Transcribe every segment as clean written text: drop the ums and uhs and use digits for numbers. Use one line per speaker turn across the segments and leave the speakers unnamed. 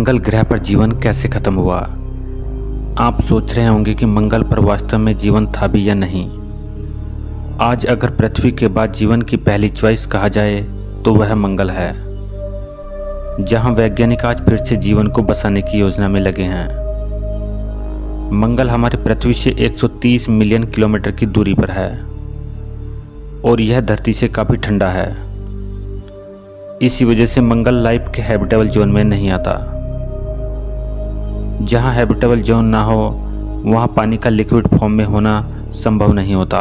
मंगल ग्रह पर जीवन कैसे खत्म हुआ। आप सोच रहे होंगे कि मंगल पर वास्तव में जीवन था भी या नहीं। आज अगर पृथ्वी के बाद जीवन की पहली चॉइस कहा जाए तो वह मंगल है, जहां वैज्ञानिक आज फिर से जीवन को बसाने की योजना में लगे हैं। मंगल हमारी पृथ्वी से 130 मिलियन किलोमीटर की दूरी पर है और यह धरती से काफ़ी ठंडा है। इसी वजह से मंगल लाइफ के हैबिटेबल जोन में नहीं आता। जहां हैबिटेबल जोन ना हो वहां पानी का लिक्विड फॉर्म में होना संभव नहीं होता।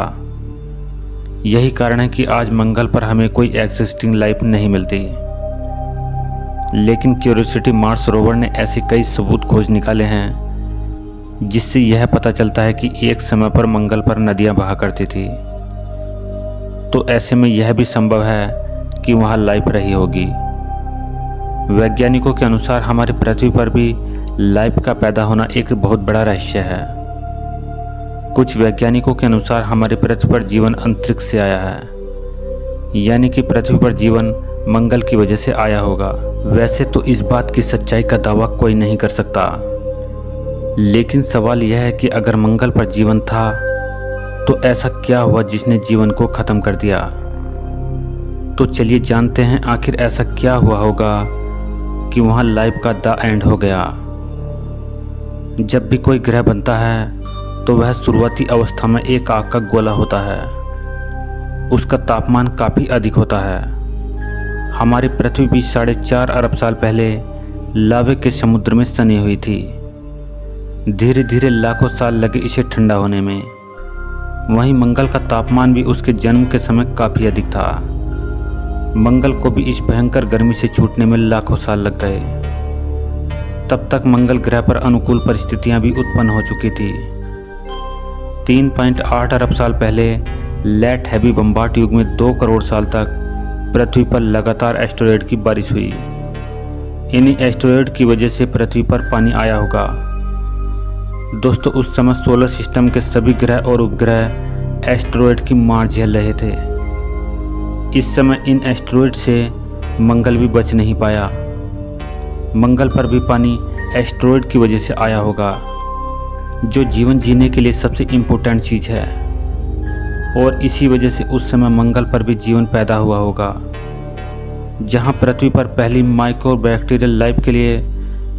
यही कारण है कि आज मंगल पर हमें कोई एग्जिस्टिंग लाइफ नहीं मिलती। लेकिन क्यूरियोसिटी मार्स रोवर ने ऐसे कई सबूत खोज निकाले हैं जिससे यह पता चलता है कि एक समय पर मंगल पर नदियां बहा करती थी। तो ऐसे में यह भी संभव है कि वहां लाइफ रही होगी। वैज्ञानिकों के अनुसार हमारी पृथ्वी पर भी लाइफ का पैदा होना एक बहुत बड़ा रहस्य है। कुछ वैज्ञानिकों के अनुसार हमारी पृथ्वी पर जीवन अंतरिक्ष से आया है, यानी कि पृथ्वी पर जीवन मंगल की वजह से आया होगा। वैसे तो इस बात की सच्चाई का दावा कोई नहीं कर सकता, लेकिन सवाल यह है कि अगर मंगल पर जीवन था तो ऐसा क्या हुआ जिसने जीवन को खत्म कर दिया। तो चलिए जानते हैं आखिर ऐसा क्या हुआ होगा कि वहाँ लाइफ का द एंड हो गया। जब भी कोई ग्रह बनता है तो वह शुरुआती अवस्था में एक आग का गोला होता है। उसका तापमान काफ़ी अधिक होता है। हमारी पृथ्वी भी 4.5 अरब साल पहले लावे के समुद्र में सनी हुई थी। धीरे धीरे लाखों साल लगे इसे ठंडा होने में। वहीं मंगल का तापमान भी उसके जन्म के समय काफ़ी अधिक था। मंगल को भी इस भयंकर गर्मी से छूटने में लाखों साल लग गए। तब तक मंगल ग्रह पर अनुकूल परिस्थितियां भी उत्पन्न हो चुकी थी। 3.8 अरब साल पहले लेट हैवी बम्बार्ड युग में 2 करोड़ साल तक पृथ्वी पर लगातार एस्टेरॉयड की बारिश हुई। इन्हीं एस्टेरॉयड की वजह से पृथ्वी पर पानी आया होगा। दोस्तों, उस समय सोलर सिस्टम के सभी ग्रह और उपग्रह एस्टेरॉयड की मार झेल रहे थे। इस समय इन एस्टेरॉयड से मंगल भी बच नहीं पाया। मंगल पर भी पानी एस्टेरॉयड की वजह से आया होगा, जो जीवन जीने के लिए सबसे इम्पोर्टेंट चीज़ है। और इसी वजह से उस समय मंगल पर भी जीवन पैदा हुआ होगा। जहां पृथ्वी पर पहली माइक्रोबैक्टीरियल लाइफ के लिए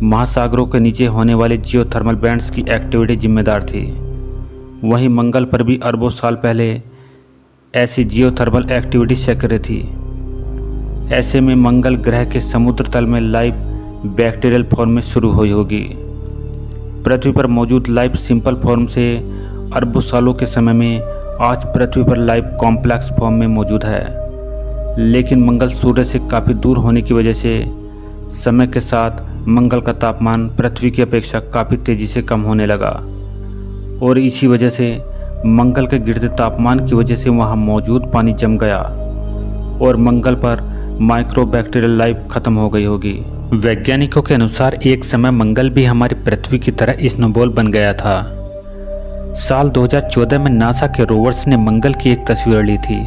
महासागरों के नीचे होने वाले जियोथर्मल बैंड्स की एक्टिविटी जिम्मेदार थी, वहीं मंगल पर भी अरबों साल पहले ऐसी जियोथर्मल एक्टिविटी सक्रिय थी। ऐसे में मंगल ग्रह के समुद्र तल में लाइफ बैक्टीरियल फॉर्म में शुरू हुई होगी। पृथ्वी पर मौजूद लाइफ सिंपल फॉर्म से अरबों सालों के समय में आज पृथ्वी पर लाइफ कॉम्प्लेक्स फॉर्म में मौजूद है। लेकिन मंगल सूर्य से काफ़ी दूर होने की वजह से समय के साथ मंगल का तापमान पृथ्वी की अपेक्षा काफ़ी तेज़ी से कम होने लगा और इसी वजह से मंगल के गिरते तापमान की वजह से वहां मौजूद पानी जम गया और मंगल पर माइक्रोबैक्टीरियल लाइफ खत्म हो गई होगी। वैज्ञानिकों के अनुसार एक समय मंगल भी हमारी पृथ्वी की तरह स्नोबॉल बन गया था। साल 2014 में नासा के रोवर्स ने मंगल की एक तस्वीर ली थी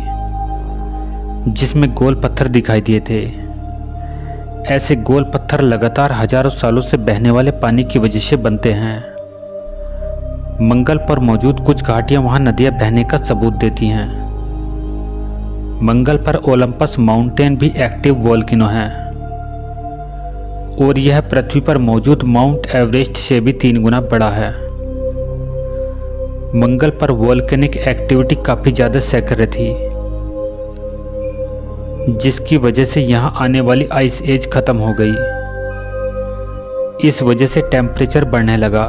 जिसमें गोल पत्थर दिखाई दिए थे। ऐसे गोल पत्थर लगातार हजारों सालों से बहने वाले पानी की वजह से बनते हैं। मंगल पर मौजूद कुछ घाटियां वहां नदियां बहने का सबूत देती हैं। मंगल पर ओलंपस माउंटेन भी एक्टिव वोल्केनो है और यह पृथ्वी पर मौजूद माउंट एवरेस्ट से भी 3 गुना बड़ा है। मंगल पर वोल्केनिक एक्टिविटी काफी ज्यादा सक्रिय थी, जिसकी वजह से यहां आने वाली आइस एज खत्म हो गई। इस वजह से टेम्परेचर बढ़ने लगा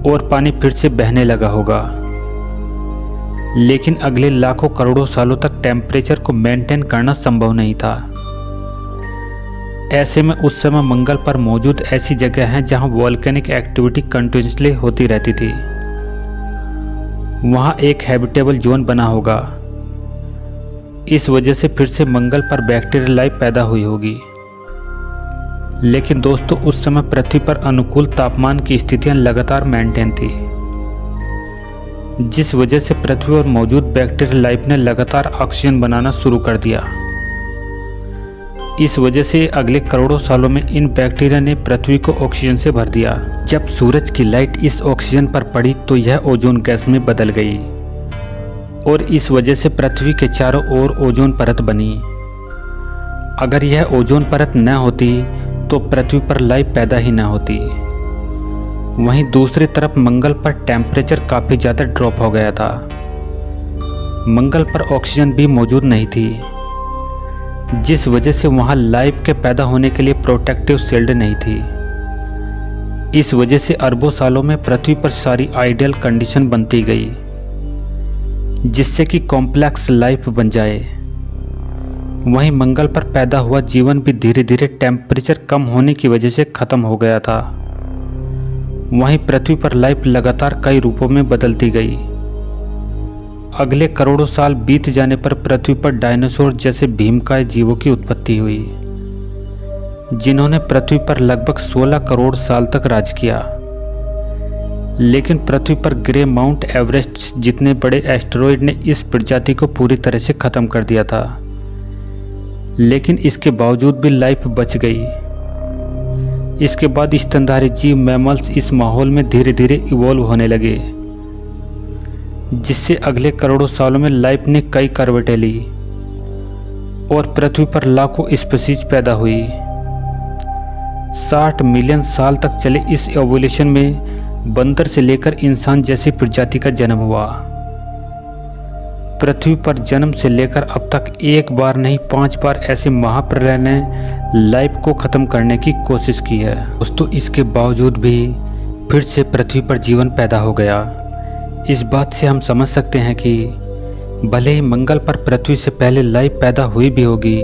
और पानी फिर से बहने लगा होगा। लेकिन अगले लाखों करोड़ों सालों तक टेम्परेचर को मेंटेन करना संभव नहीं था। ऐसे में उस समय मंगल पर मौजूद ऐसी जगह हैं जहां वोल्केनिक एक्टिविटी कंटिन्यूसली होती रहती थी। वहां एक हैबिटेबल जोन बना होगा। इस वजह से फिर से मंगल पर बैक्टीरियल लाइफ पैदा हुई होगी। लेकिन दोस्तों, उस समय पृथ्वी पर अनुकूल तापमान की स्थितियां लगातार मेंटेन थी, जिस वजह से पृथ्वी और मौजूद बैक्टीरियल लाइफ ने लगातार ऑक्सीजन बनाना शुरू कर दिया। इस वजह से अगले करोड़ों सालों में इन बैक्टीरिया ने पृथ्वी को ऑक्सीजन से भर दिया। जब सूरज की लाइट इस ऑक्सीजन पर पड़ी तो यह ओजोन गैस में बदल गई और इस वजह से पृथ्वी के चारों ओर ओजोन परत बनी। अगर यह ओजोन परत न होती तो पृथ्वी पर लाइफ पैदा ही न होती। वहीं दूसरी तरफ मंगल पर टेम्परेचर काफ़ी ज़्यादा ड्रॉप हो गया था। मंगल पर ऑक्सीजन भी मौजूद नहीं थी, जिस वजह से वहां लाइफ के पैदा होने के लिए प्रोटेक्टिव शील्ड नहीं थी। इस वजह से अरबों सालों में पृथ्वी पर सारी आइडियल कंडीशन बनती गई, जिससे कि कॉम्प्लेक्स लाइफ बन जाए। वहीं मंगल पर पैदा हुआ जीवन भी धीरे धीरे टेम्परेचर कम होने की वजह से खत्म हो गया था। वहीं पृथ्वी पर लाइफ लगातार कई रूपों में बदलती गई। अगले करोड़ों साल बीत जाने पर पृथ्वी पर डायनासोर जैसे भीमकाय जीवों की उत्पत्ति हुई, जिन्होंने पृथ्वी पर लगभग 16 करोड़ साल तक राज किया। लेकिन पृथ्वी पर ग्रे माउंट एवरेस्ट जितने बड़े एस्टेरॉयड ने इस प्रजाति को पूरी तरह से खत्म कर दिया था। लेकिन इसके बावजूद भी लाइफ बच गई। इसके बाद स्तनधारी जीव मैमल्स इस माहौल में धीरे धीरे इवॉल्व होने लगे, जिससे अगले करोड़ों सालों में लाइफ ने कई करवटें ली और पृथ्वी पर लाखों स्पीशीज पैदा हुई। 60 मिलियन साल तक चले इस एवोल्यूशन में बंदर से लेकर इंसान जैसी प्रजाति का जन्म हुआ। पृथ्वी पर जन्म से लेकर अब तक एक बार नहीं 5 बार ऐसे महाप्रलय ने लाइफ को ख़त्म करने की कोशिश की है। दोस्तों, इसके बावजूद भी फिर से पृथ्वी पर जीवन पैदा हो गया। इस बात से हम समझ सकते हैं कि भले ही मंगल पर पृथ्वी से पहले लाइफ पैदा हुई भी होगी,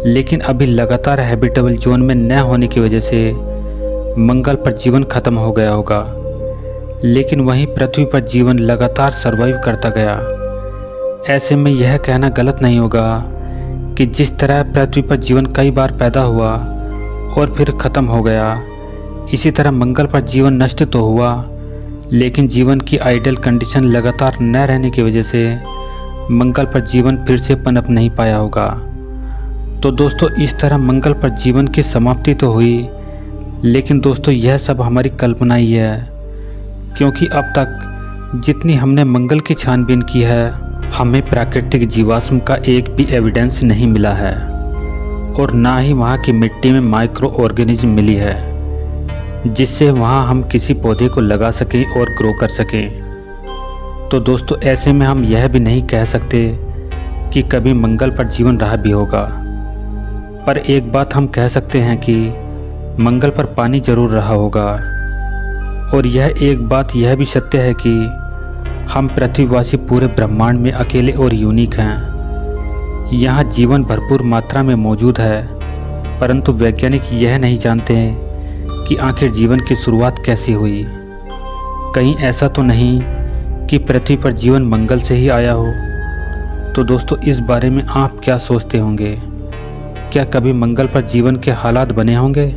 लेकिन अभी लगातार हैबिटेबल जोन में न होने की वजह से मंगल पर जीवन खत्म हो गया होगा। लेकिन वहीं पृथ्वी पर जीवन लगातार सर्वाइव करता गया। ऐसे में यह कहना गलत नहीं होगा कि जिस तरह पृथ्वी पर जीवन कई बार पैदा हुआ और फिर ख़त्म हो गया, इसी तरह मंगल पर जीवन नष्ट तो हुआ, लेकिन जीवन की आइडियल कंडीशन लगातार न रहने की वजह से मंगल पर जीवन फिर से पनप नहीं पाया होगा। तो दोस्तों, इस तरह मंगल पर जीवन की समाप्ति तो हुई, लेकिन दोस्तों यह सब हमारी कल्पना ही है, क्योंकि अब तक जितनी हमने मंगल की छानबीन की है, हमें प्राकृतिक जीवाश्म का एक भी एविडेंस नहीं मिला है और ना ही वहाँ की मिट्टी में माइक्रो ऑर्गेनिज्म मिली है, जिससे वहाँ हम किसी पौधे को लगा सकें और ग्रो कर सकें। तो दोस्तों, ऐसे में हम यह भी नहीं कह सकते कि कभी मंगल पर जीवन रहा भी होगा, पर एक बात हम कह सकते हैं कि मंगल पर पानी जरूर रहा होगा। और यह एक बात यह भी सत्य है कि हम पृथ्वीवासी पूरे ब्रह्मांड में अकेले और यूनिक हैं। यहाँ जीवन भरपूर मात्रा में मौजूद है, परंतु वैज्ञानिक यह नहीं जानते कि आखिर जीवन की शुरुआत कैसे हुई। कहीं ऐसा तो नहीं कि पृथ्वी पर जीवन मंगल से ही आया हो। तो दोस्तों, इस बारे में आप क्या सोचते होंगे? क्या कभी मंगल पर जीवन के हालात बने होंगे?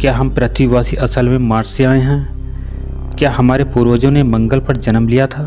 क्या हम पृथ्वीवासी असल में मार्स से आए हैं? क्या हमारे पूर्वजों ने मंगल पर जन्म लिया था?